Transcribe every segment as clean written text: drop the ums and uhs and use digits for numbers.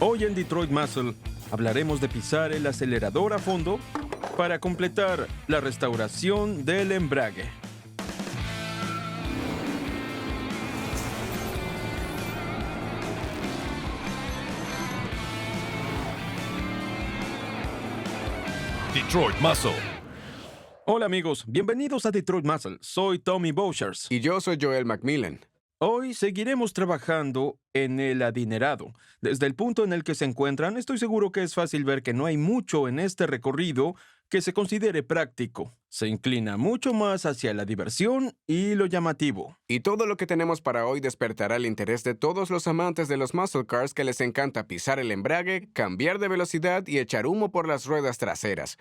Hoy en Detroit Muscle hablaremos de pisar el acelerador a fondo para completar la restauración del embrague. Detroit Muscle. Hola amigos, bienvenidos a Detroit Muscle. Soy Tommy Bouchers. Y yo soy Joel McMillan. Hoy seguiremos trabajando en el adinerado. Desde el punto en el que se encuentran, estoy seguro que es fácil ver que no hay mucho en este recorrido que se considere práctico. Se inclina mucho más hacia la diversión y lo llamativo. Y todo lo que tenemos para hoy despertará el interés de todos los amantes de los muscle cars que les encanta pisar el embrague, cambiar de velocidad y echar humo por las ruedas traseras.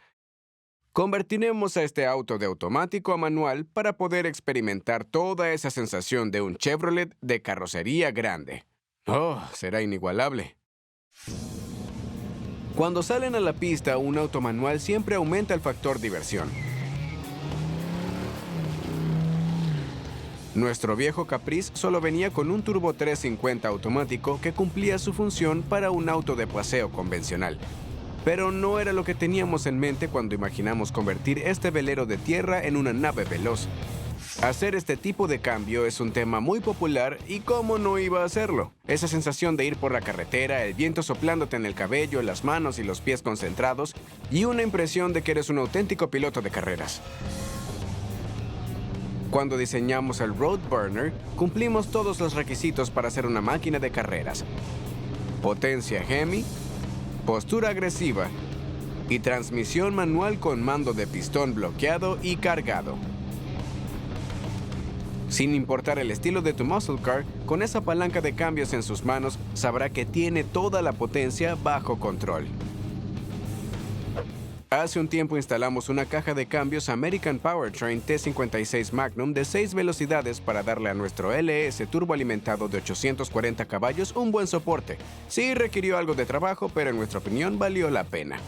Convertiremos a este auto de automático a manual para poder experimentar toda esa sensación de un Chevrolet de carrocería grande. ¡Oh, será inigualable! Cuando salen a la pista, un auto manual siempre aumenta el factor diversión. Nuestro viejo Caprice solo venía con un Turbo 350 automático que cumplía su función para un auto de paseo convencional. Pero no era lo que teníamos en mente cuando imaginamos convertir este velero de tierra en una nave veloz. Hacer este tipo de cambio es un tema muy popular y ¿cómo no iba a hacerlo? Esa sensación de ir por la carretera, el viento soplándote en el cabello, las manos y los pies concentrados y una impresión de que eres un auténtico piloto de carreras. Cuando diseñamos el Road Burner, cumplimos todos los requisitos para ser una máquina de carreras. Potencia Hemi, postura agresiva y transmisión manual con mando de pistón bloqueado y cargado. Sin importar el estilo de tu muscle car, con esa palanca de cambios en sus manos, sabrá que tiene toda la potencia bajo control. Hace un tiempo instalamos una caja de cambios American Powertrain T56 Magnum de 6 velocidades para darle a nuestro LS turboalimentado de 840 caballos un buen soporte. Sí requirió algo de trabajo, pero en nuestra opinión valió la pena.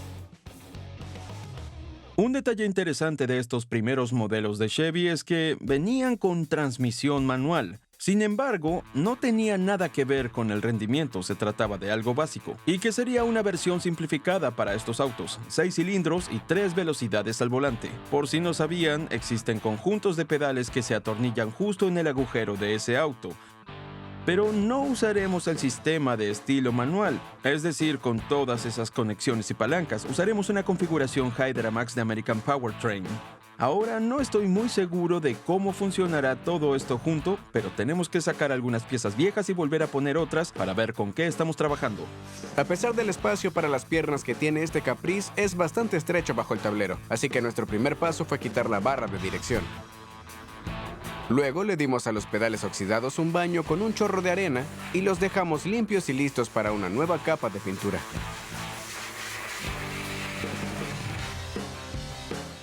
Un detalle interesante de estos primeros modelos de Chevy es que venían con transmisión manual. Sin embargo, no tenía nada que ver con el rendimiento, se trataba de algo básico, y que sería una versión simplificada para estos autos, 6 cilindros y 3 velocidades al volante. Por si no sabían, existen conjuntos de pedales que se atornillan justo en el agujero de ese auto. Pero no usaremos el sistema de estilo manual, es decir, con todas esas conexiones y palancas, usaremos una configuración Hydra-Max de American Powertrain. Ahora no estoy muy seguro de cómo funcionará todo esto junto, pero tenemos que sacar algunas piezas viejas y volver a poner otras para ver con qué estamos trabajando. A pesar del espacio para las piernas que tiene este Caprice, es bastante estrecho bajo el tablero, así que nuestro primer paso fue quitar la barra de dirección. Luego le dimos a los pedales oxidados un baño con un chorro de arena y los dejamos limpios y listos para una nueva capa de pintura.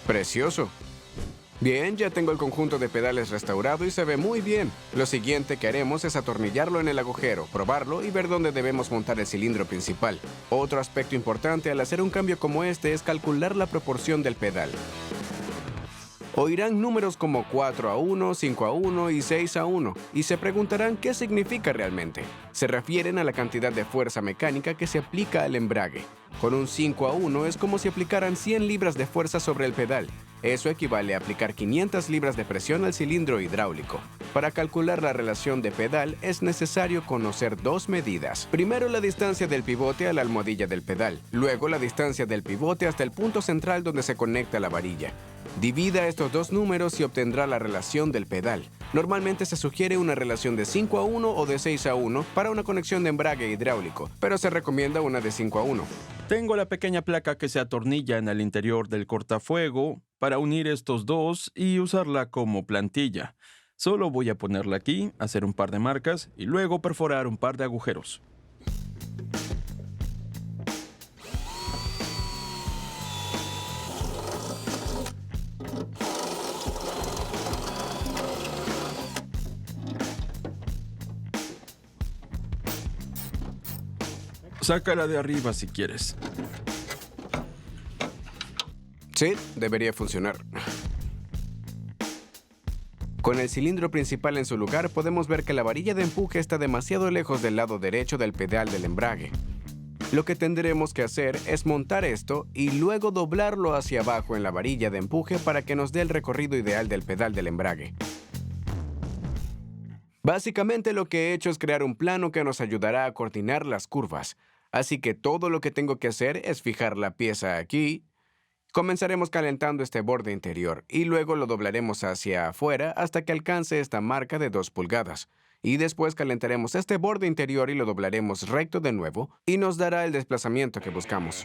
¡Precioso! Bien, ya tengo el conjunto de pedales restaurado y se ve muy bien. Lo siguiente que haremos es atornillarlo en el agujero, probarlo y ver dónde debemos montar el cilindro principal. Otro aspecto importante al hacer un cambio como este es calcular la proporción del pedal. Oirán números como 4:1, 5:1 y 6:1 y se preguntarán qué significa realmente. Se refieren a la cantidad de fuerza mecánica que se aplica al embrague. Con un 5:1 es como si aplicaran 100 libras de fuerza sobre el pedal. Eso equivale a aplicar 500 libras de presión al cilindro hidráulico. Para calcular la relación de pedal es necesario conocer dos medidas. Primero, la distancia del pivote a la almohadilla del pedal. Luego, la distancia del pivote hasta el punto central donde se conecta la varilla. Divida estos dos números y obtendrá la relación del pedal. Normalmente se sugiere una relación de 5:1 o de 6:1 para una conexión de embrague hidráulico, pero se recomienda una de 5:1. Tengo la pequeña placa que se atornilla en el interior del cortafuego para unir estos dos y usarla como plantilla. Solo voy a ponerla aquí, hacer un par de marcas y luego perforar un par de agujeros. Sácala de arriba si quieres. Sí, debería funcionar. Con el cilindro principal en su lugar, podemos ver que la varilla de empuje está demasiado lejos del lado derecho del pedal del embrague. Lo que tendremos que hacer es montar esto y luego doblarlo hacia abajo en la varilla de empuje para que nos dé el recorrido ideal del pedal del embrague. Básicamente lo que he hecho es crear un plano que nos ayudará a coordinar las curvas. Así que todo lo que tengo que hacer es fijar la pieza aquí. Comenzaremos calentando este borde interior y luego lo doblaremos hacia afuera hasta que alcance esta marca de 2 pulgadas. Y después calentaremos este borde interior y lo doblaremos recto de nuevo y nos dará el desplazamiento que buscamos.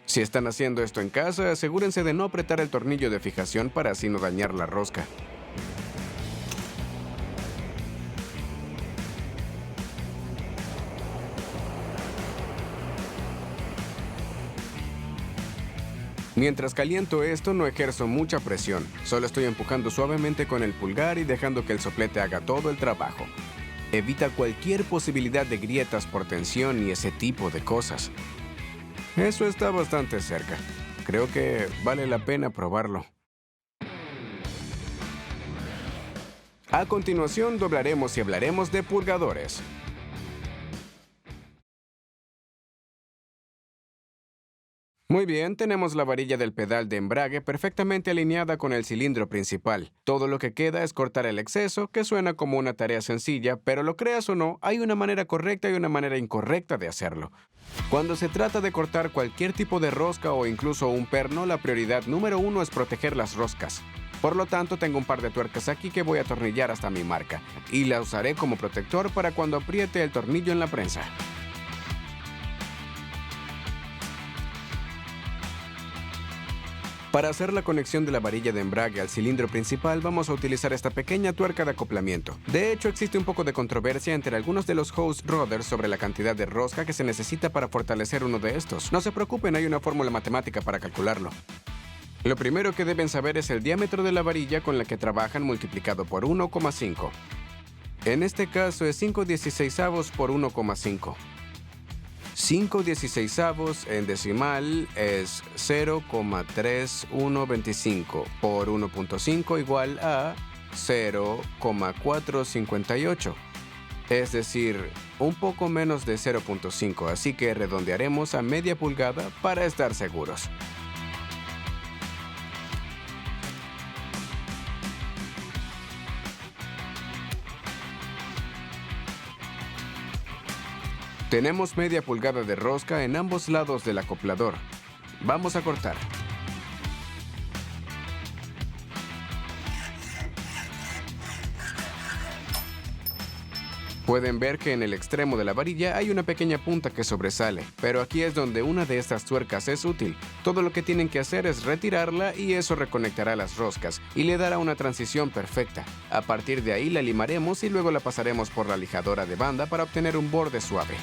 Si están haciendo esto en casa, asegúrense de no apretar el tornillo de fijación para así no dañar la rosca. Mientras caliento esto, no ejerzo mucha presión. Solo estoy empujando suavemente con el pulgar y dejando que el soplete haga todo el trabajo. Evita cualquier posibilidad de grietas por tensión y ese tipo de cosas. Eso está bastante cerca. Creo que vale la pena probarlo. A continuación, doblaremos y hablaremos de purgadores. Muy bien, tenemos la varilla del pedal de embrague perfectamente alineada con el cilindro principal. Todo lo que queda es cortar el exceso, que suena como una tarea sencilla, pero lo creas o no, hay una manera correcta y una manera incorrecta de hacerlo. Cuando se trata de cortar cualquier tipo de rosca o incluso un perno, la prioridad número 1 es proteger las roscas. Por lo tanto, tengo un par de tuercas aquí que voy a atornillar hasta mi marca, y la usaré como protector para cuando apriete el tornillo en la prensa. Para hacer la conexión de la varilla de embrague al cilindro principal, vamos a utilizar esta pequeña tuerca de acoplamiento. De hecho, existe un poco de controversia entre algunos de los host rodders sobre la cantidad de rosca que se necesita para fortalecer uno de estos. No se preocupen, hay una fórmula matemática para calcularlo. Lo primero que deben saber es el diámetro de la varilla con la que trabajan multiplicado por 1,5. En este caso es 5/16 por 1,5. 5/16 en decimal es 0,3125 por 1.5 igual a 0,458. Es decir, un poco menos de 0.5, así que redondearemos a media pulgada para estar seguros. Tenemos media pulgada de rosca en ambos lados del acoplador. Vamos a cortar. Pueden ver que en el extremo de la varilla hay una pequeña punta que sobresale, pero aquí es donde una de estas tuercas es útil. Todo lo que tienen que hacer es retirarla y eso reconectará las roscas y le dará una transición perfecta. A partir de ahí la limaremos y luego la pasaremos por la lijadora de banda para obtener un borde suave.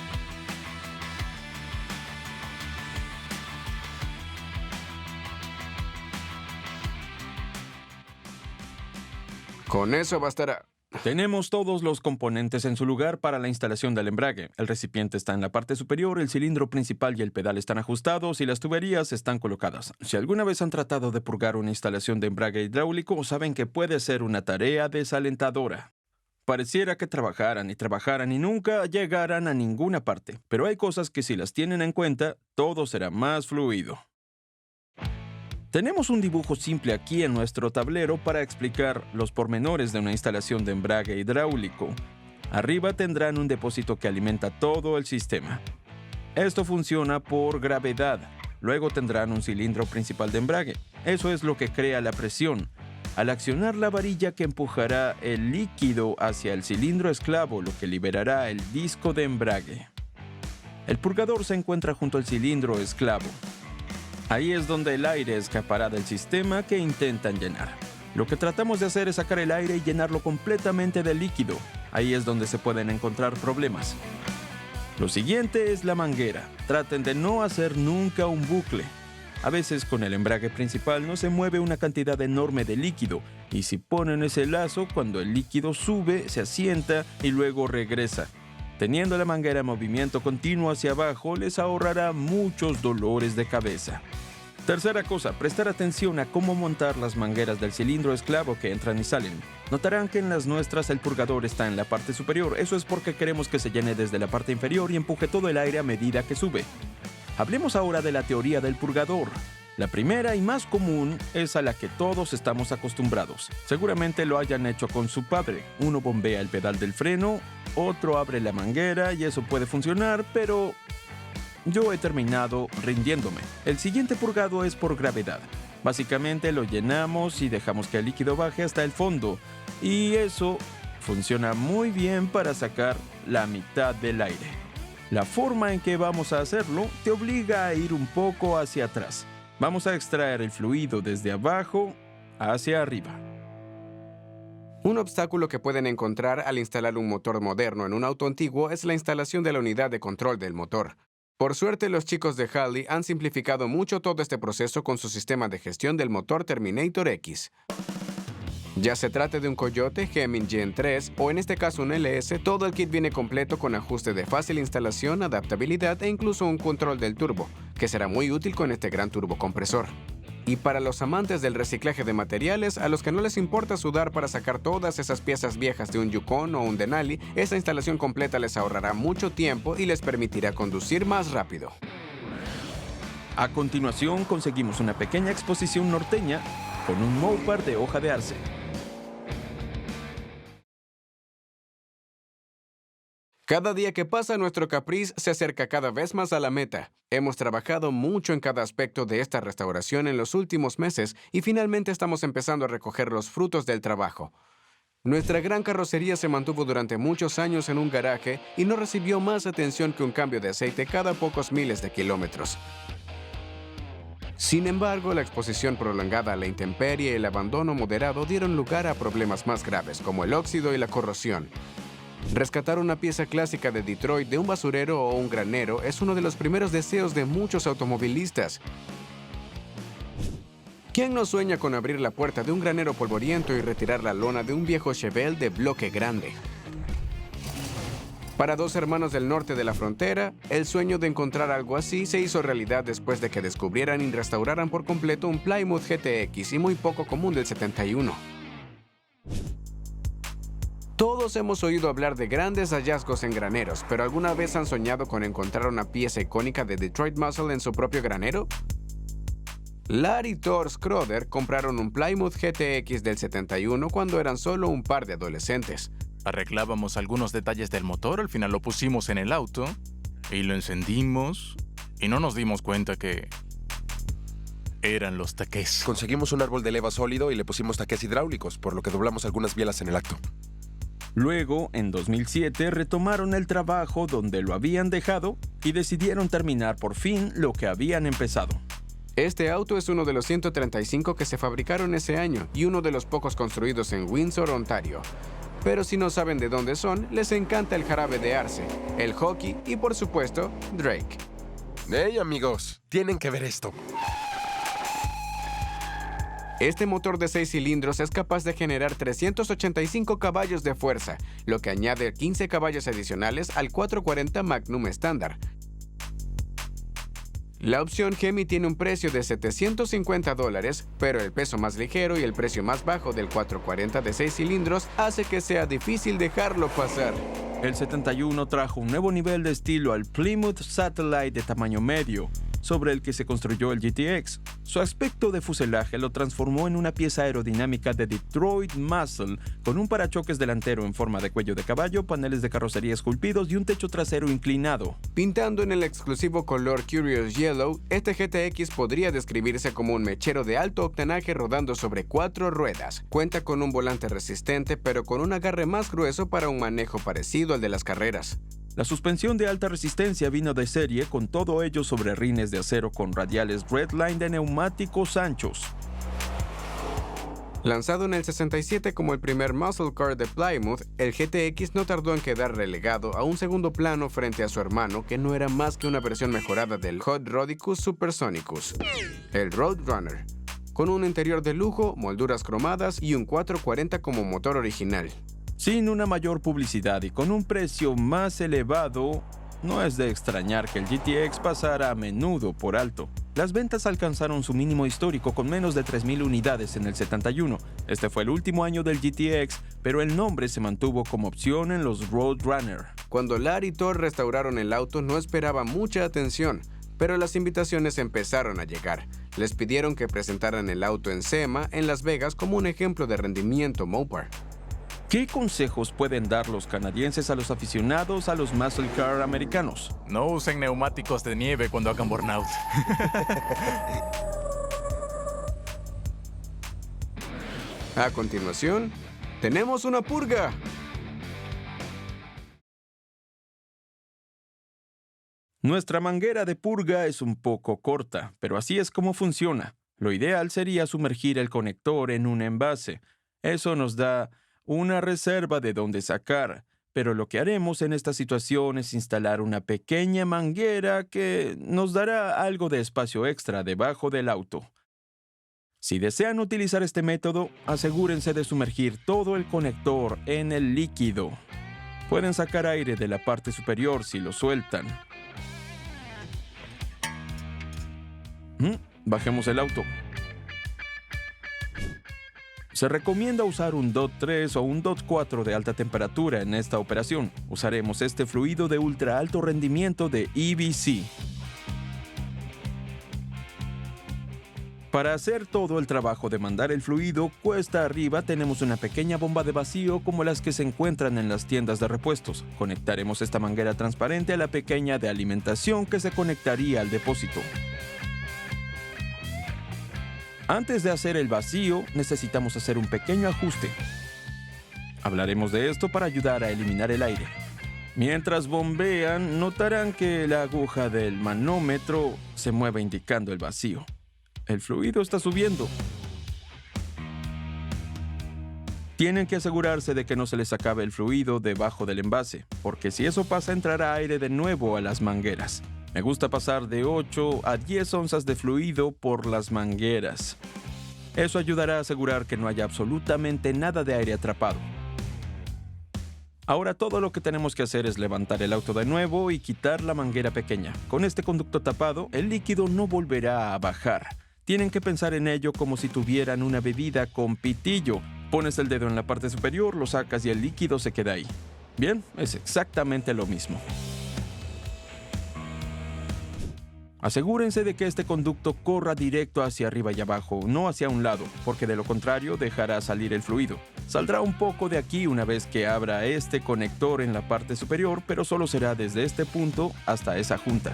Con eso bastará. Tenemos todos los componentes en su lugar para la instalación del embrague. El recipiente está en la parte superior, el cilindro principal y el pedal están ajustados y las tuberías están colocadas. Si alguna vez han tratado de purgar una instalación de embrague hidráulico, saben que puede ser una tarea desalentadora. Pareciera que trabajaran y nunca llegaran a ninguna parte, pero hay cosas que si las tienen en cuenta, todo será más fluido. Tenemos un dibujo simple aquí en nuestro tablero para explicar los pormenores de una instalación de embrague hidráulico. Arriba tendrán un depósito que alimenta todo el sistema. Esto funciona por gravedad. Luego tendrán un cilindro principal de embrague. Eso es lo que crea la presión. Al accionar la varilla que empujará el líquido hacia el cilindro esclavo, lo que liberará el disco de embrague. El purgador se encuentra junto al cilindro esclavo. Ahí es donde el aire escapará del sistema que intentan llenar. Lo que tratamos de hacer es sacar el aire y llenarlo completamente de líquido. Ahí es donde se pueden encontrar problemas. Lo siguiente es la manguera. Traten de no hacer nunca un bucle. A veces con el embrague principal no se mueve una cantidad enorme de líquido y si ponen ese lazo, cuando el líquido sube, se asienta y luego regresa. Teniendo la manguera en movimiento continuo hacia abajo les ahorrará muchos dolores de cabeza. Tercera cosa, prestar atención a cómo montar las mangueras del cilindro esclavo que entran y salen. Notarán que en las nuestras el purgador está en la parte superior. Eso es porque queremos que se llene desde la parte inferior y empuje todo el aire a medida que sube. Hablemos ahora de la teoría del purgador. La primera y más común es a la que todos estamos acostumbrados. Seguramente lo hayan hecho con su padre. Uno bombea el pedal del freno, otro abre la manguera y eso puede funcionar, pero yo he terminado rindiéndome. El siguiente purgado es por gravedad. Básicamente lo llenamos y dejamos que el líquido baje hasta el fondo. Y eso funciona muy bien para sacar la mitad del aire. La forma en que vamos a hacerlo te obliga a ir un poco hacia atrás. Vamos a extraer el fluido desde abajo hacia arriba. Un obstáculo que pueden encontrar al instalar un motor moderno en un auto antiguo es la instalación de la unidad de control del motor. Por suerte, los chicos de Holley han simplificado mucho todo este proceso con su sistema de gestión del motor Terminator X. Ya se trate de un Coyote, Gemini Gen 3 o en este caso un LS, todo el kit viene completo con ajuste de fácil instalación, adaptabilidad e incluso un control del turbo, que será muy útil con este gran turbocompresor. Y para los amantes del reciclaje de materiales, a los que no les importa sudar para sacar todas esas piezas viejas de un Yukon o un Denali, esta instalación completa les ahorrará mucho tiempo y les permitirá conducir más rápido. A continuación conseguimos una pequeña exposición norteña con un Mopar de hoja de arce. Cada día que pasa, nuestro Caprice se acerca cada vez más a la meta. Hemos trabajado mucho en cada aspecto de esta restauración en los últimos meses y finalmente estamos empezando a recoger los frutos del trabajo. Nuestra gran carrocería se mantuvo durante muchos años en un garaje y no recibió más atención que un cambio de aceite cada pocos miles de kilómetros. Sin embargo, la exposición prolongada a la intemperie y el abandono moderado dieron lugar a problemas más graves como el óxido y la corrosión. Rescatar una pieza clásica de Detroit de un basurero o un granero es uno de los primeros deseos de muchos automovilistas. ¿Quién no sueña con abrir la puerta de un granero polvoriento y retirar la lona de un viejo Chevelle de bloque grande? Para dos hermanos del norte de la frontera, el sueño de encontrar algo así se hizo realidad después de que descubrieran y restauraran por completo un Plymouth GTX y muy poco común del 71. Todos hemos oído hablar de grandes hallazgos en graneros, pero ¿alguna vez han soñado con encontrar una pieza icónica de Detroit Muscle en su propio granero? Larry y Thor Schroeder compraron un Plymouth GTX del 71 cuando eran solo un par de adolescentes. Arreglábamos algunos detalles del motor, al final lo pusimos en el auto y lo encendimos y no nos dimos cuenta que eran los taqués. Conseguimos un árbol de leva sólido y le pusimos taqués hidráulicos, por lo que doblamos algunas bielas en el acto. Luego, en 2007, retomaron el trabajo donde lo habían dejado y decidieron terminar por fin lo que habían empezado. Este auto es uno de los 135 que se fabricaron ese año y uno de los pocos construidos en Windsor, Ontario. Pero si no saben de dónde son, les encanta el jarabe de arce, el hockey y, por supuesto, Drake. ¡Hey, amigos! Tienen que ver esto. Este motor de 6 cilindros es capaz de generar 385 caballos de fuerza, lo que añade 15 caballos adicionales al 440 Magnum estándar. La opción Hemi tiene un precio de $750, pero el peso más ligero y el precio más bajo del 440 de 6 cilindros hace que sea difícil dejarlo pasar. El 71 trajo un nuevo nivel de estilo al Plymouth Satellite de tamaño medio, sobre el que se construyó el GTX. Su aspecto de fuselaje lo transformó en una pieza aerodinámica de Detroit Muscle, con un parachoques delantero en forma de cuello de caballo, paneles de carrocería esculpidos y un techo trasero inclinado. Pintando en el exclusivo color Curious Yellow, este GTX podría describirse como un mechero de alto octanaje rodando sobre 4 ruedas. Cuenta con un volante resistente, pero con un agarre más grueso para un manejo parecido al de las carreras. La suspensión de alta resistencia vino de serie, con todo ello sobre rines de acero con radiales Redline de neumáticos anchos. Lanzado en el 67 como el primer muscle car de Plymouth, el GTX no tardó en quedar relegado a un segundo plano frente a su hermano, que no era más que una versión mejorada del Hot Rodicus Supersonicus, el Roadrunner, con un interior de lujo, molduras cromadas y un 440 como motor original. Sin una mayor publicidad y con un precio más elevado, no es de extrañar que el GTX pasara a menudo por alto. Las ventas alcanzaron su mínimo histórico con menos de 3.000 unidades en el 71. Este fue el último año del GTX, pero el nombre se mantuvo como opción en los Roadrunner. Cuando Larry y Thor restauraron el auto, no esperaba mucha atención, pero las invitaciones empezaron a llegar. Les pidieron que presentaran el auto en SEMA, en Las Vegas, como un ejemplo de rendimiento Mopar. ¿Qué consejos pueden dar los canadienses a los aficionados a los muscle car americanos? No usen neumáticos de nieve cuando hagan burnout. A continuación, tenemos una purga. Nuestra manguera de purga es un poco corta, pero así es como funciona. Lo ideal sería sumergir el conector en un envase. Eso nos da una reserva de donde sacar, pero lo que haremos en esta situación es instalar una pequeña manguera que nos dará algo de espacio extra debajo del auto. Si desean utilizar este método, asegúrense de sumergir todo el conector en el líquido. Pueden sacar aire de la parte superior si lo sueltan. Bajemos el auto. Se recomienda usar un DOT 3 o un DOT 4 de alta temperatura en esta operación. Usaremos este fluido de ultra alto rendimiento de EBC. Para hacer todo el trabajo de mandar el fluido cuesta arriba, tenemos una pequeña bomba de vacío como las que se encuentran en las tiendas de repuestos. Conectaremos esta manguera transparente a la pequeña de alimentación que se conectaría al depósito. Antes de hacer el vacío, necesitamos hacer un pequeño ajuste. Hablaremos de esto para ayudar a eliminar el aire. Mientras bombean, notarán que la aguja del manómetro se mueve indicando el vacío. El fluido está subiendo. Tienen que asegurarse de que no se les acabe el fluido debajo del envase, porque si eso pasa, entrará aire de nuevo a las mangueras. Me gusta pasar de 8 a 10 onzas de fluido por las mangueras. Eso ayudará a asegurar que no haya absolutamente nada de aire atrapado. Ahora todo lo que tenemos que hacer es levantar el auto de nuevo y quitar la manguera pequeña. Con este conducto tapado, el líquido no volverá a bajar. Tienen que pensar en ello como si tuvieran una bebida con pitillo. Pones el dedo en la parte superior, lo sacas y el líquido se queda ahí. Bien, es exactamente lo mismo. Asegúrense de que este conducto corra directo hacia arriba y abajo, no hacia un lado, porque de lo contrario dejará salir el fluido. Saldrá un poco de aquí una vez que abra este conector en la parte superior, pero solo será desde este punto hasta esa junta.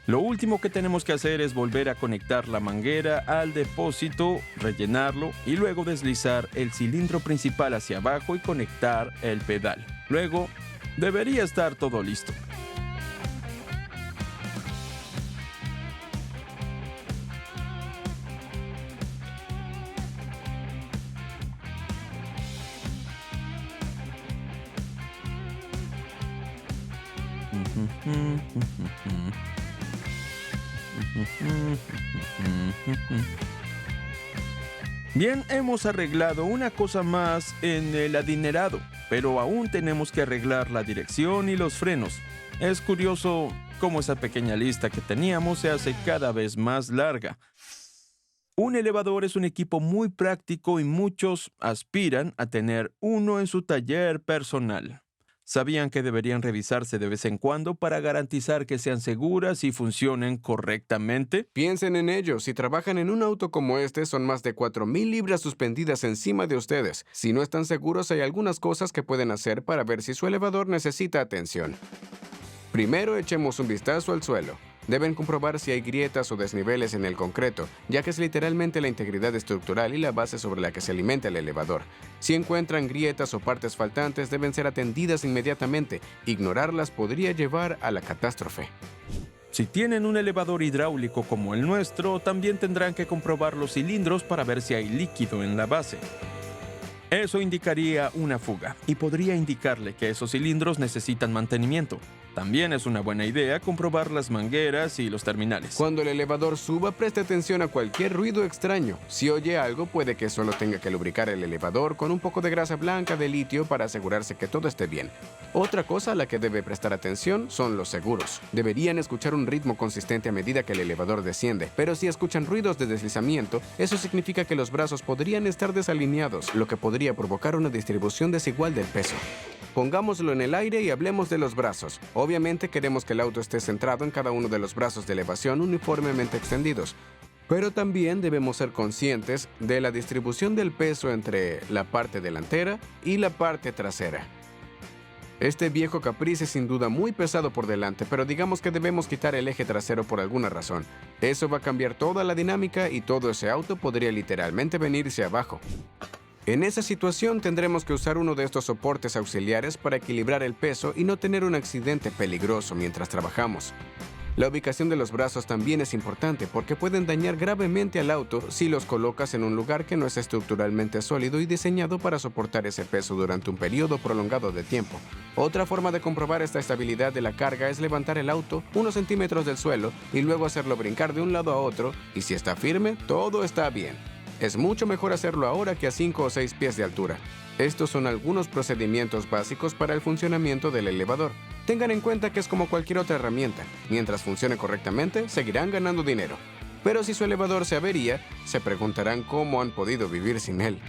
Lo último que tenemos que hacer es volver a conectar la manguera al depósito, rellenarlo y luego deslizar el cilindro principal hacia abajo y conectar el pedal. Luego, debería estar todo listo. Bien, hemos arreglado una cosa más en el adinerado, pero aún tenemos que arreglar la dirección y los frenos. Es curioso cómo esa pequeña lista que teníamos se hace cada vez más larga. Un elevador es un equipo muy práctico y muchos aspiran a tener uno en su taller personal. ¿Sabían que deberían revisarse de vez en cuando para garantizar que sean seguras y funcionen correctamente? Piensen en ello. Si trabajan en un auto como este, son más de 4,000 libras suspendidas encima de ustedes. Si no están seguros, hay algunas cosas que pueden hacer para ver si su elevador necesita atención. Primero, echemos un vistazo al suelo. Deben comprobar si hay grietas o desniveles en el concreto, ya que es literalmente la integridad estructural y la base sobre la que se alimenta el elevador. Si encuentran grietas o partes faltantes, deben ser atendidas inmediatamente. Ignorarlas podría llevar a la catástrofe. Si tienen un elevador hidráulico como el nuestro, también tendrán que comprobar los cilindros para ver si hay líquido en la base. Eso indicaría una fuga y podría indicarle que esos cilindros necesitan mantenimiento. También es una buena idea comprobar las mangueras y los terminales. Cuando el elevador suba, preste atención a cualquier ruido extraño. Si oye algo, puede que solo tenga que lubricar el elevador con un poco de grasa blanca de litio para asegurarse que todo esté bien. Otra cosa a la que debe prestar atención son los seguros. Deberían escuchar un ritmo consistente a medida que el elevador desciende, pero si escuchan ruidos de deslizamiento, eso significa que los brazos podrían estar desalineados, lo que podría provocar una distribución desigual del peso. Pongámoslo en el aire y hablemos de los brazos. Obviamente queremos que el auto esté centrado en cada uno de los brazos de elevación uniformemente extendidos. Pero también debemos ser conscientes de la distribución del peso entre la parte delantera y la parte trasera. Este viejo Caprice es sin duda muy pesado por delante, pero digamos que debemos quitar el eje trasero por alguna razón. Eso va a cambiar toda la dinámica y todo ese auto podría literalmente venirse abajo. En esa situación tendremos que usar uno de estos soportes auxiliares para equilibrar el peso y no tener un accidente peligroso mientras trabajamos. La ubicación de los brazos también es importante porque pueden dañar gravemente al auto si los colocas en un lugar que no es estructuralmente sólido y diseñado para soportar ese peso durante un periodo prolongado de tiempo. Otra forma de comprobar esta estabilidad de la carga es levantar el auto unos centímetros del suelo y luego hacerlo brincar de un lado a otro, y si está firme, todo está bien. Es mucho mejor hacerlo ahora que a 5 o 6 pies de altura. Estos son algunos procedimientos básicos para el funcionamiento del elevador. Tengan en cuenta que es como cualquier otra herramienta. Mientras funcione correctamente, seguirán ganando dinero. Pero si su elevador se avería, se preguntarán cómo han podido vivir sin él.